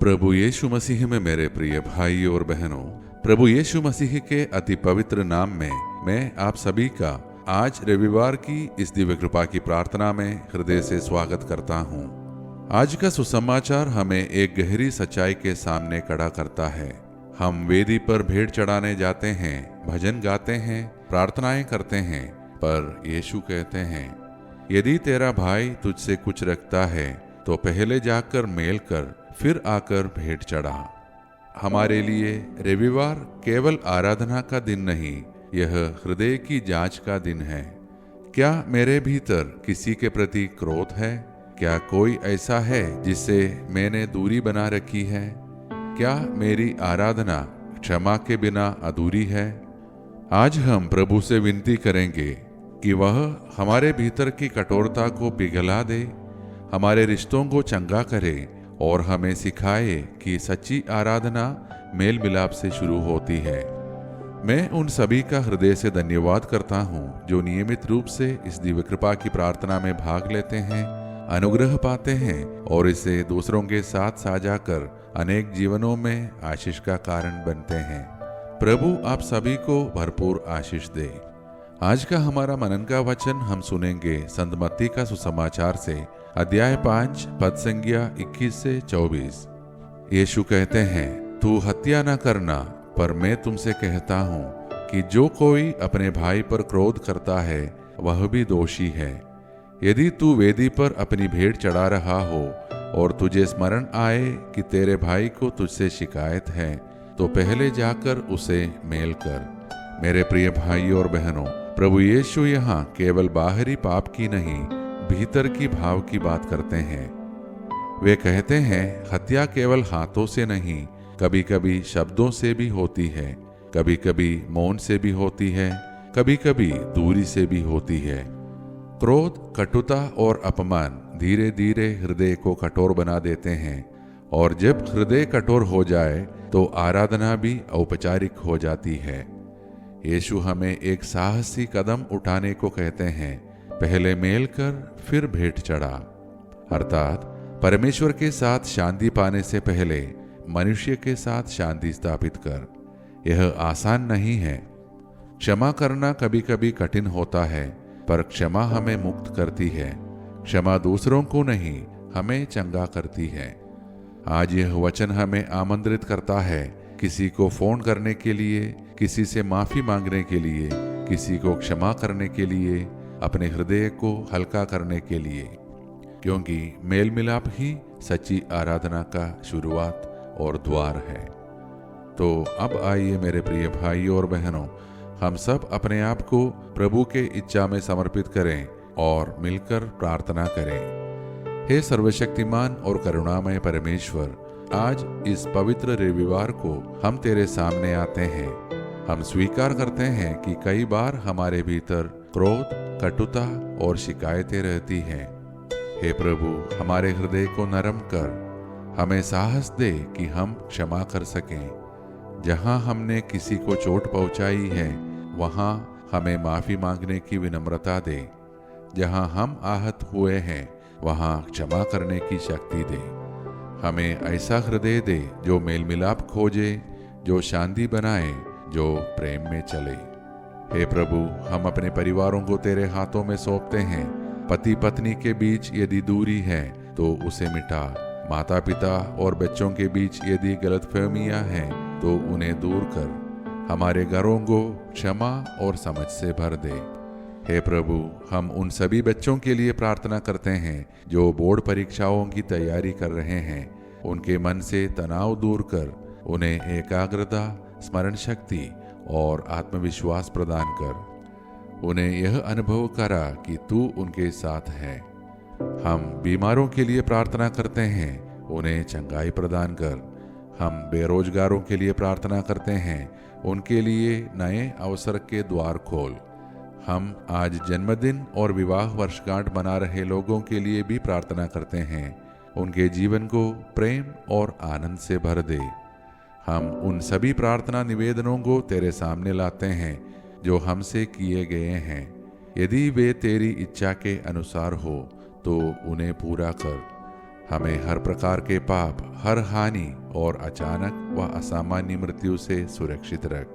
प्रभु यीशु मसीह में मेरे प्रिय भाई और बहनों, प्रभु यीशु मसीह के अति पवित्र नाम में मैं आप सभी का आज रविवार की इस दिव्य कृपा की प्रार्थना में हृदय से स्वागत करता हूँ। आज का सुसमाचार हमें एक गहरी सच्चाई के सामने खड़ा करता है। हम वेदी पर भेंट चढ़ाने जाते हैं, भजन गाते हैं, प्रार्थनाएं करते हैं, पर यीशु कहते हैं, यदि तेरा भाई तुझसे कुछ रखता है तो पहले जाकर मेल कर, फिर आकर भेंट चढ़ा। हमारे लिए रविवार केवल आराधना का दिन नहीं, यह हृदय की जांच का दिन है। क्या मेरे भीतर किसी के प्रति क्रोध है? क्या कोई ऐसा है जिससे मैंने दूरी बना रखी है? क्या मेरी आराधना क्षमा के बिना अधूरी है? आज हम प्रभु से विनती करेंगे कि वह हमारे भीतर की कठोरता को पिघला दे, हमारे रिश्तों को चंगा करे और हमें सिखाए कि सच्ची आराधना मेल मिलाप से शुरू होती है। मैं उन सभी का हृदय से धन्यवाद करता हूँ जो नियमित रूप से इस दिव्य कृपा की प्रार्थना में भाग लेते हैं, अनुग्रह पाते हैं और इसे दूसरों के साथ साझा कर अनेक जीवनों में आशीष का कारण बनते हैं। प्रभु आप सभी को भरपूर आशीष दे। आज का हमारा मनन का वचन हम सुनेंगे संत मत्ती का सुसमाचार से अध्याय 5 पद संज्ञा 21 से 24। यीशु कहते हैं, तू हत्या न करना, पर मैं तुमसे कहता हूँ कि जो कोई अपने भाई पर क्रोध करता है वह भी दोषी है। यदि तू वेदी पर अपनी भेंट चढ़ा रहा हो और तुझे स्मरण आए कि तेरे भाई को तुझसे शिकायत है, तो पहले जाकर उसे मेल कर। मेरे प्रिय भाई और बहनों, प्रभु यीशु यहाँ केवल बाहरी पाप की नहीं, भीतर की भाव की बात करते हैं। वे कहते हैं, हत्या केवल हाथों से नहीं, कभी कभी शब्दों से भी होती है, कभी कभी मौन से भी होती है, कभी कभी दूरी से भी होती है। क्रोध, कटुता और अपमान धीरे धीरे हृदय को कठोर बना देते हैं, और जब हृदय कठोर हो जाए तो आराधना भी औपचारिक हो जाती है। यीशु हमें एक साहसी कदम उठाने को कहते हैं, पहले मेल कर फिर भेंट चढ़ा। अर्थात परमेश्वर के साथ शांति पाने से पहले मनुष्य के साथ शांति स्थापित कर। यह आसान नहीं है। क्षमा करना कभी कभी कठिन होता है, पर क्षमा हमें मुक्त करती है। क्षमा दूसरों को नहीं, हमें चंगा करती है। आज यह वचन हमें आमंत्रित करता है, किसी को फोन करने के लिए, किसी से माफी मांगने के लिए, किसी को क्षमा करने के लिए, अपने हृदय को हल्का करने के लिए, क्योंकि मेल मिलाप ही सच्ची आराधना का शुरुआत और द्वार है। तो अब आइए मेरे प्रिय भाई और बहनों, हम सब अपने आप को प्रभु के इच्छा में समर्पित करें और मिलकर प्रार्थना करें। हे सर्वशक्तिमान और करुणामय परमेश्वर, आज इस पवित्र रविवार को हम तेरे सामने आते हैं। हम स्वीकार करते हैं कि कई बार हमारे भीतर क्रोध, कटुता और शिकायतें रहती हैं। हे प्रभु, हमारे हृदय को नरम कर, हमें साहस दे कि हम क्षमा कर सकें। जहां हमने किसी को चोट पहुंचाई है, वहां हमें माफी मांगने की विनम्रता दे। जहां हम आहत हुए हैं, वहां क्षमा करने की शक्ति दे। हमें ऐसा हृदय दे जो मेल मिलाप खोजे, जो शांति बनाए, जो प्रेम में चले। हे प्रभु, हम अपने परिवारों को तेरे हाथों में सौंपते हैं। पति पत्नी के बीच यदि दूरी है तो उसे मिटा। माता पिता और बच्चों के बीच यदि गलतफहमियां हैं तो उन्हें दूर कर। हमारे घरों को क्षमा और समझ से भर दे। हे प्रभु, हम उन सभी बच्चों के लिए प्रार्थना करते हैं जो बोर्ड परीक्षाओं की तैयारी कर रहे हैं। उनके मन से तनाव दूर कर, उन्हें एकाग्रता, स्मरण शक्ति और आत्मविश्वास प्रदान कर। उन्हें यह अनुभव करा कि तू उनके साथ है। हम बीमारों के लिए प्रार्थना करते हैं, उन्हें चंगाई प्रदान कर। हम बेरोजगारों के लिए प्रार्थना करते हैं, उनके लिए नए अवसर के द्वार खोल। हम आज जन्मदिन और विवाह वर्षगांठ मना रहे लोगों के लिए भी प्रार्थना करते हैं, उनके जीवन को प्रेम और आनंद से भर दे। हम उन सभी प्रार्थना निवेदनों को तेरे सामने लाते हैं जो हमसे किए गए हैं। यदि वे तेरी इच्छा के अनुसार हो तो उन्हें पूरा कर। हमें हर प्रकार के पाप, हर हानि और अचानक व असामान्य मृत्यु से सुरक्षित रख।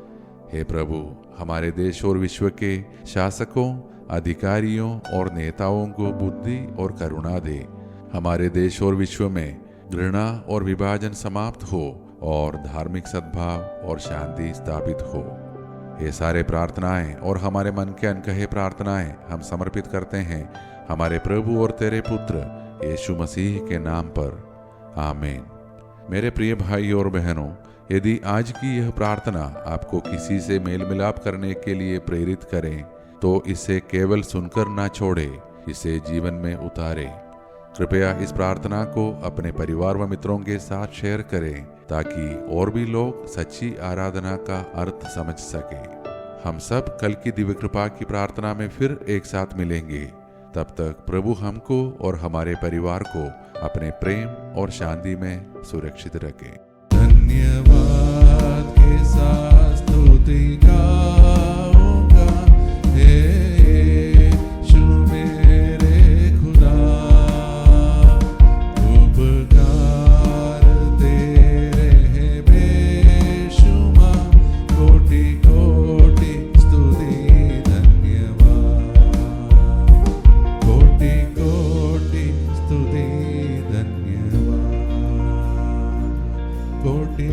हे प्रभु, हमारे देश और विश्व के शासकों, अधिकारियों और नेताओं को बुद्धि और करुणा दे। हमारे देश और विश्व में घृणा और विभाजन समाप्त हो और धार्मिक सद्भाव और शांति स्थापित हो। ये सारे प्रार्थनाएं और हमारे मन के अनकहे प्रार्थनाएं हम समर्पित करते हैं हमारे प्रभु और तेरे पुत्र यीशु मसीह के नाम पर, आमीन। मेरे प्रिय भाई और बहनों, यदि आज की यह प्रार्थना आपको किसी से मेल मिलाप करने के लिए प्रेरित करे तो इसे केवल सुनकर ना छोड़े, इसे जीवन में उतारे। कृपया इस प्रार्थना को अपने परिवार व मित्रों के साथ शेयर करें ताकि और भी लोग सच्ची आराधना का अर्थ समझ सके। हम सब कल की दिव्य कृपा की प्रार्थना में फिर एक साथ मिलेंगे। तब तक प्रभु हमको और हमारे परिवार को अपने प्रेम और शांति में सुरक्षित रखे। धन्यवाद के साथ स्तुति गाऊंगा, हे यीशु मेरे खुदा, उपकार तेरे हैं बेशुमार, कोटि कोटि स्तुति धन्यवाद, कोटि कोटि स्तुति धन्यवाद, कोटि